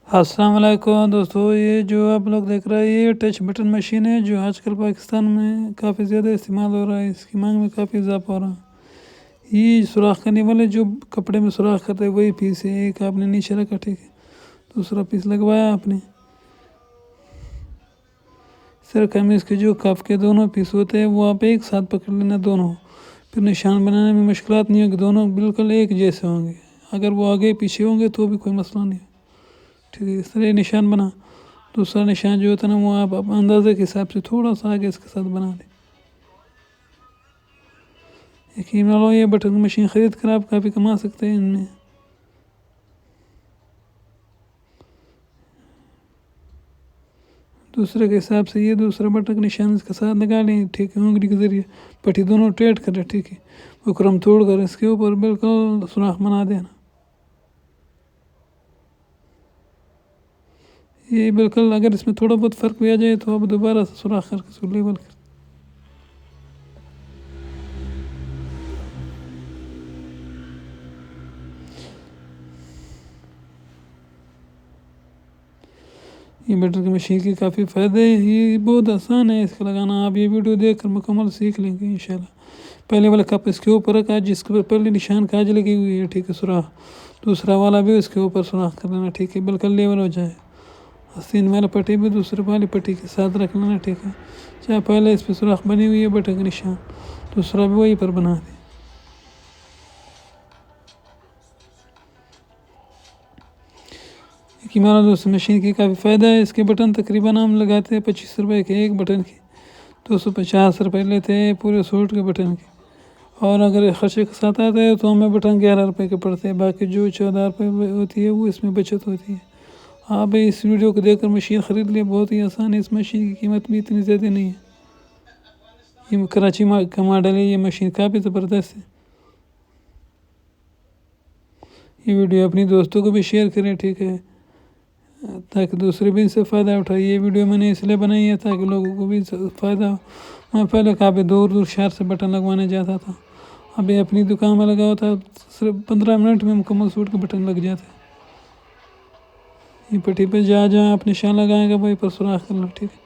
السلام علیکم دوستو، یہ جو آپ لوگ دیکھ رہے ہیں یہ ٹچ بٹن مشین ہے جو آج کل پاکستان میں کافی زیادہ استعمال ہو رہا ہے۔ اس کی مانگ میں کافی اضافہ ہو رہا ہے۔ یہ سوراخ کرنے والے جو کپڑے میں سوراخ کرتے ہیں وہی پیس ہے۔ ایک آپ نے نیچے رکھا، ٹھیک ہے، دوسرا پیس لگوایا آپ نے۔ سر قمیص کے جو کف کے دونوں پیس ہوتے ہیں وہ آپ ایک ساتھ پکڑ لینا دونوں، پھر نشان بنانے میں مشکلات نہیں ہوگی، دونوں بالکل ایک جیسے ہوں گے۔ اگر وہ آگے پیچھے ہوں گے تو بھی کوئی مسئلہ نہیں ہے، ٹھیک ہے۔ اس طرح یہ نشان بنا، دوسرا نشان جو ہوتا ہے نا وہ آپ اندازے کے حساب سے تھوڑا سا آگے اس کے ساتھ بنا دیں۔ یقین لو یہ بٹن مشین خرید کر آپ کافی کما سکتے ہیں ان میں۔ دوسرے کے حساب سے یہ دوسرا بٹن کا نشان اس کے ساتھ لگا لیں، ٹھیک ہے، انگلی کے ذریعے پٹی دونوں ٹیٹ کریں، ٹھیک ہے، بکرم توڑ کر اس کے اوپر بالکل سوراخ بنا دینا۔ یہ بالکل اگر اس میں تھوڑا بہت فرق بھی آ جائے تو آپ دوبارہ سے سوراخ کر کے اس کو لیبل کر۔ یہ بٹن کی مشین کے کافی فائدے ہیں، یہ بہت آسان ہے اس کا لگانا۔ آپ یہ ویڈیو دیکھ کر مکمل سیکھ لیں گے انشاءاللہ۔ پہلے والا کپ اس کے اوپر رکھا جس کے اوپر پہلے نشان کاج لگی ہوئی ہے، ٹھیک ہے، سوراخ، دوسرا والا بھی اس کے اوپر سوراخ کر لینا، ٹھیک ہے، بالکل لیول ہو جائے۔ آستین والا پٹی بھی دوسرے والی پٹی کے ساتھ رکھ لینا، ٹھیک ہے، چاہے پہلے اس پہ سوراخ بنی ہوئی ہے بٹن کا نشان، دوسرا بھی وہی پر بنا دیں۔ کہ ہمارا دوست مشین کی کافی فائدہ ہے۔ اس کے بٹن تقریباً ہم لگاتے ہیں 25 روپے کے ایک بٹن کی، 250 روپے لیتے ہیں پورے سوٹ کے بٹن کے، اور اگر خرچے کے ساتھ آتا ہے تو ہمیں بٹن 11 روپے کے پڑتے ہیں، باقی جو 14 روپے ہوتی ہے وہ اس میں بچت ہوتی ہے۔ آپ اس ویڈیو کو دیکھ کر مشین خرید لیں، بہت ہی آسان ہے۔ اس مشین کی قیمت بھی اتنی زیادہ نہیں ہے، یہ کراچی کا ماڈل ہے، یہ مشین کافی زبردست ہے۔ یہ ویڈیو اپنی دوستوں کو بھی شیئر کریں، ٹھیک ہے، تاکہ دوسرے بھی اس سے فائدہ اٹھائے۔ یہ ویڈیو میں نے اس لیے بنائی ہے تاکہ لوگوں کو بھی فائدہ ہو۔ میں پہلے کافی دور دور شہر سے بٹن لگوانے جاتا تھا، ابھی اپنی دکان میں لگا ہوا تھا، صرف 15 منٹ میں مکمل سوٹ کے بٹن لگ جاتے ہیں۔ یہ پٹی پہ جہاں آپ نشان لگائیں گے وہیں پر سوراخ کر لو، ٹھیک ہے۔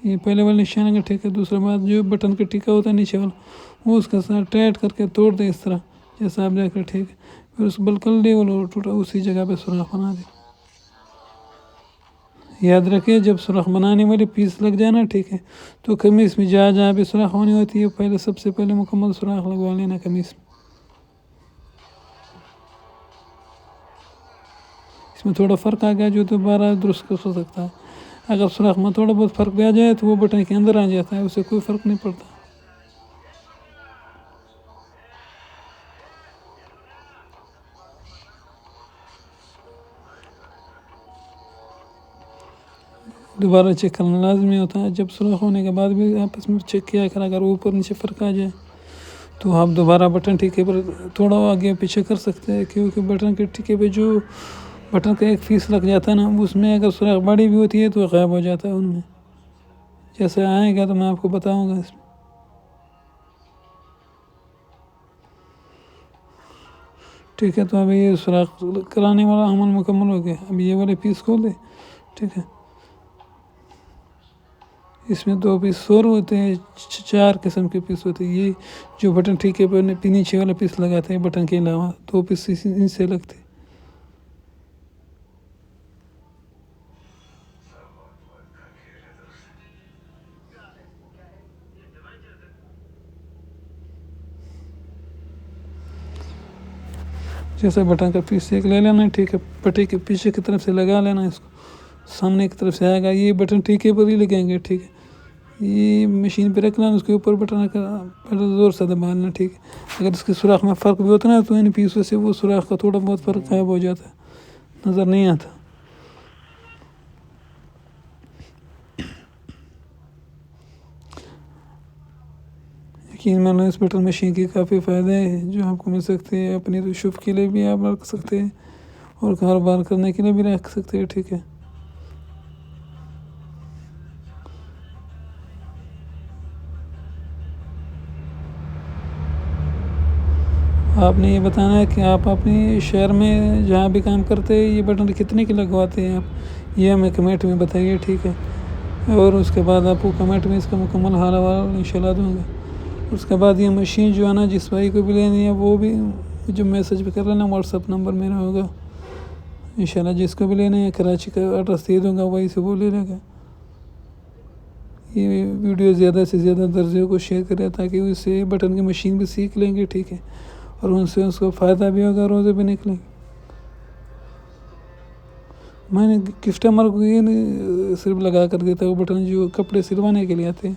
یہ پہلے والا نشان اگر ٹھیک ہے، دوسرا بات جو بٹن کا ٹکا ہوتا ہے نیچے والا وہ اس کے ساتھ ٹائٹ کر کے توڑ دیں، اس طرح جیسا آپ دیکھ رہے، ٹھیک ہے، پھر اس بالکل لیول اور ٹوٹا اسی جگہ پہ سوراخ بنا دیں۔ یاد رکھیں جب سوراخ بنانے والی پیس لگ جانا، ٹھیک ہے، تو قمیص میں جہاں بھی سوراخ ہونی ہوتی ہے پہلے سب سے پہلے مکمل سوراخ لگوا لینا قمیص میں۔ اس میں تھوڑا فرق آ گیا جو دوبارہ درست ہو سکتا ہے۔ اگر سوراخ میں تھوڑا بہت فرق بھی آ جائے تو وہ بٹن کے اندر آ جاتا ہے، اس سے کوئی فرق نہیں پڑتا۔ دوبارہ چیک کرنا لازمی ہوتا ہے، جب سوراخ ہونے کے بعد بھی آپ اس میں چیک کیا کریں، اگر اوپر نیچے فرق آ جائے تو آپ دوبارہ بٹن ٹھیکے پر تھوڑا آگے پیچھے کر سکتے ہیں، کیونکہ بٹن کے ٹھیکے پہ جو بٹن کا ایک پیس لگ جاتا ہے نا، اس میں اگر سوراخ بڑی بھی ہوتی ہے تو غائب ہو جاتا ہے ان میں۔ جیسے آئے گا تو میں آپ کو بتاؤں گا اس میں، ٹھیک ہے۔ تو ابھی یہ سوراخ کرانے والا عمل مکمل ہو گیا، اب یہ والے پیس کھول دیں، ٹھیک ہے۔ اس میں 2 پیس اور ہوتے ہیں، 4 قسم کے پیس ہوتے ہیں۔ یہ جو بٹن ٹھیکے پر نیچے والا پیس لگاتے ہیں بٹن کے علاوہ 2 پیس ان سے لگتے ہیں۔ جیسے بٹن کا پیس ایک لے لینا، ٹھیک ہے، پٹی کے پیچھے کی طرف سے لگا لینا، اس کو سامنے کی طرف سے آئے گا، یہ بٹن ٹھیکے پر ہی لگیں گے، ٹھیک ہے۔ یہ مشین پہ رکھ لینا، اس کے اوپر بٹن پہلے زور سے دبا لینا، ٹھیک ہے۔ اگر اس کے سوراخ میں فرق بھی ہوتا ہے نا تو ان پیسوں سے وہ سوراخ کا تھوڑا بہت فرق غائب ہو جاتا ہے، نظر نہیں آتا۔ یقین مانو اس بٹن مشین کی کافی فائدے ہیں جو آپ کو مل سکتے ہیں، اپنی شوق کے لیے بھی آپ رکھ سکتے ہیں اور کاروبار کرنے کے لیے بھی رکھ سکتے ہیں، ٹھیک ہے۔ آپ نے یہ بتانا ہے کہ آپ اپنے شہر میں جہاں بھی کام کرتے ہیں یہ بٹن کتنے کے لگواتے ہیں آپ، یہ ہمیں کمنٹ میں بتائیے، ٹھیک ہے؟ اور اس کے بعد آپ کو کمنٹ میں اس کا مکمل حوالہ انشاءاللہ دوں گا۔ اس کے بعد یہ مشین جو ہے نا، جس بھائی کو بھی لینی ہے وہ بھی جو میسج پہ کر لینا، واٹس ایپ نمبر میرا ہوگا انشاءاللہ، جس کو بھی لینا ہے کراچی کا ایڈریس دے دوں گا، وہیں سے وہ لے لے گا۔ یہ ویڈیو زیادہ سے زیادہ درجوں کو شیئر کریں تاکہ اس سے بٹن کی مشین بھی سیکھ لیں گے، ٹھیک ہے؟ اور ان سے اس کو فائدہ بھی ہوگا، روزے بھی نکلیں گے۔ میں نے کسٹمر کو یہ نہیں صرف لگا کر دیتا وہ بٹن جو کپڑے سلوانے کے لیے آتے ہیں،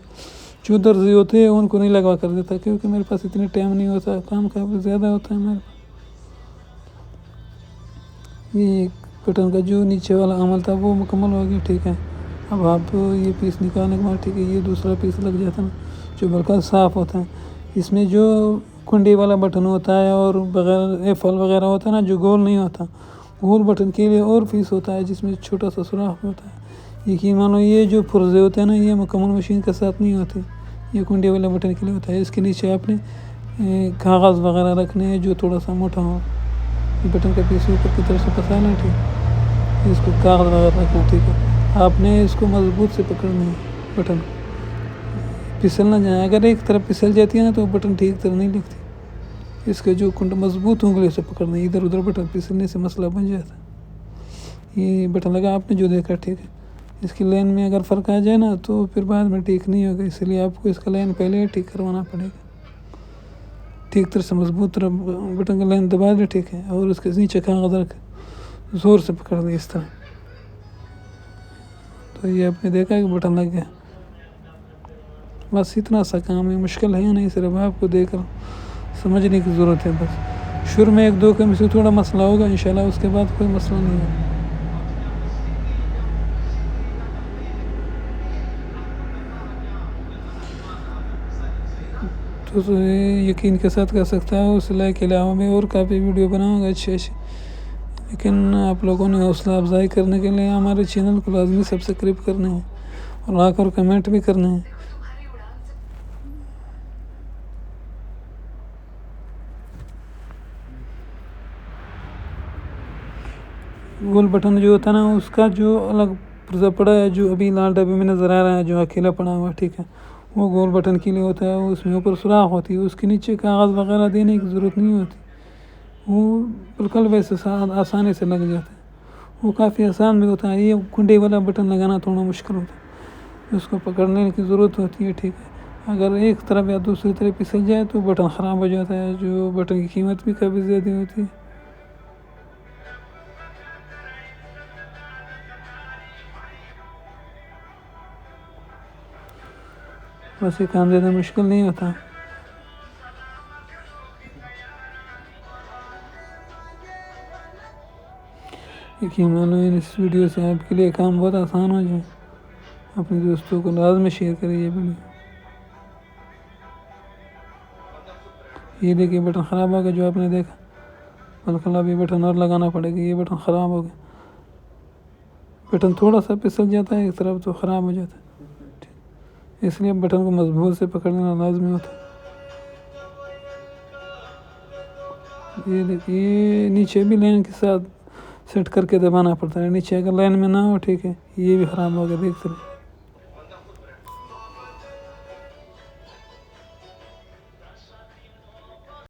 جو درزی ہوتے ہیں ان کو نہیں لگوا کر دیتا، کیونکہ میرے پاس اتنی ٹائم نہیں ہوتا، کام کا زیادہ ہوتا ہے میرے پاس۔ یہ بٹن کا جو نیچے والا عمل تھا وہ مکمل ہو گیا، ٹھیک ہے؟ اب آپ یہ پیس نکالنے کے بعد، ٹھیک ہے، یہ دوسرا پیس لگ جاتا ہے جو بالکل صاف ہوتا ہے۔ اس میں جو کنڈی والا بٹن ہوتا ہے اور بغیر ایفل وغیرہ ہوتا ہے نا، جو گول نہیں ہوتا، گول بٹن کے لیے اور پیس ہوتا ہے جس میں چھوٹا سا سوراخ ہوتا ہے۔ یقین مانو یہ جو پرزے ہوتے ہیں نا، یہ مکمل مشین کے ساتھ نہیں ہوتے، یہ کنڈی والے بٹن کے لیے ہوتا ہے۔ اس کے نیچے آپ نے کاغذ وغیرہ رکھنے ہیں جو تھوڑا سا موٹا ہو، یہ بٹن کا پیس اوپر کی طرف سے پھنسانا، ٹھیک ہے؟ اس کو کاغذ وغیرہ رکھنا، ٹھیک ہے؟ آپ نے اس کو مضبوط سے پکڑنا ہے، بٹن پھسل نہ جائے، اگر ایک طرف پھسل جاتی ہے نا تو بٹن ٹھیک طرح نہیں لگتی۔ اس کا جو کنڈا مضبوط انگلی سے پکڑنا ہے، ادھر ادھر بٹن پھسلنے سے مسئلہ بن جاتا ہے۔ یہ بٹن لگا آپ نے جو دیکھا، ٹھیک ہے؟ اس کی لائن میں اگر فرق آ جائے نا تو پھر بعد میں ٹھیک نہیں ہوگا، اس لیے آپ کو اس کا لائن پہلے ہی ٹھیک کروانا پڑے گا۔ ٹھیک طرح سے مضبوط طرح بٹن کا لائن دبا دے، ٹھیک ہے؟ اور اس کے نیچے کاغذ رکھ زور سے پکڑ دے اس طرح، تو یہ آپ نے دیکھا کہ بٹن لگ گیا۔ بس اتنا سا کام ہے، مشکل ہے نہیں، صرف آپ کو دیکھ کر سمجھنے کی ضرورت ہے بس۔ شروع میں ایک دو کمی سے تھوڑا مسئلہ ہوگا انشاءاللہ، اس کے بعد کوئی مسئلہ نہیں ہے۔ تو یقین کے ساتھ کر سکتا ہے، اس سلائی کے علاوہ میں اور کافی ویڈیو بناؤں گا اچھے، لیکن آپ لوگوں نے حوصلہ افزائی کرنے کے لیے ہمارے چینل کو لازمی سبسکرائب کرنا ہے اور آ کر کمنٹ بھی کرنا ہے۔ گول بٹن جو ہوتا ہے نا، اس کا جو الگ پرزہ پڑا ہے، جو ابھی لال ڈبے میں نظر آ رہا ہے جو اکیلا پڑا ہوا، ٹھیک ہے؟ وہ گول بٹن کے لیے ہوتا ہے، اس میں اوپر سوراخ ہوتی ہے، اس کے نیچے کاغذ وغیرہ دینے کی ضرورت نہیں ہوتی، وہ بالکل ویسے آسانی سے لگ جاتا ہے، وہ کافی آسان بھی ہوتا ہے۔ یہ کنڈی والا بٹن لگانا تھوڑا مشکل ہوتا ہے، اس کو پکڑنے کی ضرورت ہوتی ہے، ٹھیک ہے؟ اگر ایک طرف یا دوسری طرف پھسل جائے تو بٹن خراب ہو جاتا ہے، جو بٹن کی قیمت بھی کافی زیادہ ہوتی ہے۔ بس یہ کام زیادہ مشکل نہیں ہوتا۔ یقین مانو اس ویڈیو سے آپ کے لیے کام بہت آسان ہو جائے۔ اپنے دوستوں کو لازمی شیئر کریں یہ ویڈیو۔ یہ دیکھیے بٹن خراب ہو گیا جو آپ نے دیکھا، بالکل ابھی بٹن اور لگانا پڑے گا، یہ بٹن خراب ہو گیا۔ بٹن تھوڑا سا پھسل جاتا ہے ایک طرف تو خراب ہو جاتا ہے، اس لیے بٹن کو مضبوط سے پکڑنا لازمی ہوتا ہے۔ یہ دیکھیے نیچے بھی لائن کے ساتھ سیٹ کر کے دبانا پڑتا ہے، نیچے اگر لائن میں نہ ہو، ٹھیک ہے؟ یہ بھی خراب ہو گیا، دیکھ سکتے۔